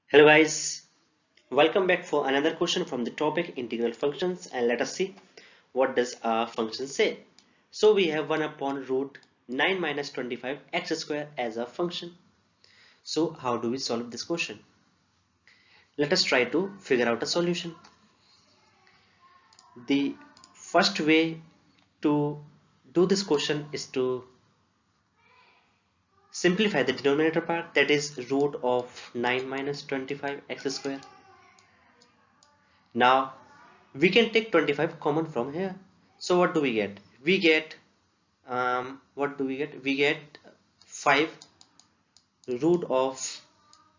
Hello guys, welcome back for another question from the topic integral functions, and let us see what does our function say. So we have 1 upon root 9 minus 25 x square as a function. So how do we solve this question? Let us try to figure out a solution. The first way to do this question is to simplify the denominator part, that is root of 9 minus 25 x square. Now we can take 25 common from here. So what do we get? We get what do we get? We get 5 root of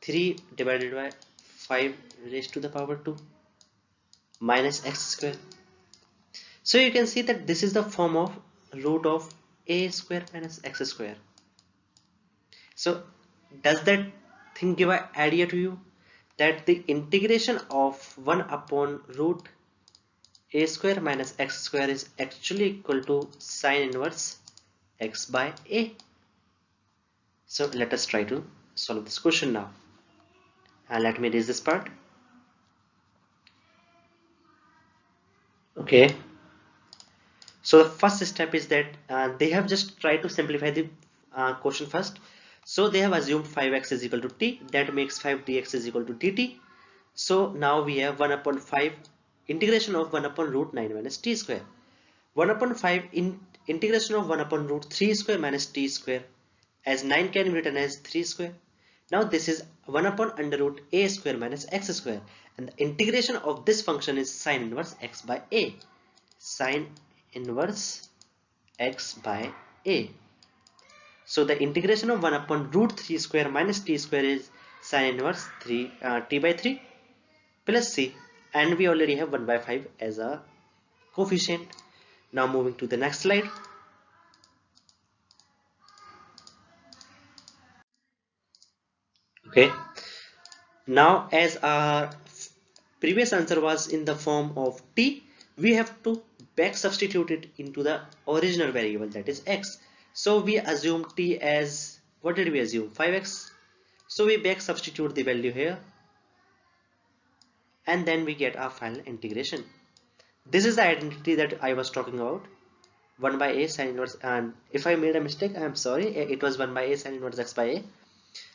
3 divided by 5 raised to the power 2 minus x square. So you can see that this is the form of root of a square minus x square. So does that thing give an idea to you that the integration of 1 upon root a square minus x square is actually equal to sine inverse x by a? So let us try to solve this question now, and let me erase this part. Okay, so the first step is that they have just tried to simplify the question first. So they have assumed 5x is equal to t, that makes 5 dx is equal to dt. So now we have 1 upon 5 integration of 1 upon root 9 minus t square. 1 upon 5 in integration of 1 upon root 3 square minus t square, as 9 can be written as 3 square. Now this is 1 upon under root a square minus x square, and the integration of this function is sine inverse x by a. Sine inverse x by a. So the integration of 1 upon root 3 square minus t square is sine inverse t by 3 plus c, and we already have 1 by 5 as a coefficient. Now moving to the next slide. Okay, now as our previous answer was in the form of t, we have to back substitute it into the original variable, that is x. So we assume t as, what did we assume, 5x. So we back substitute the value here, and then we get our final integration. This is the identity that I was talking about, 1 by a sine inverse, and if I made a mistake, I am sorry, it was 1 by a sine inverse x by a.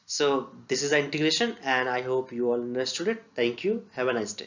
So this is the integration, and I hope you all understood it. Thank you. Have a nice day.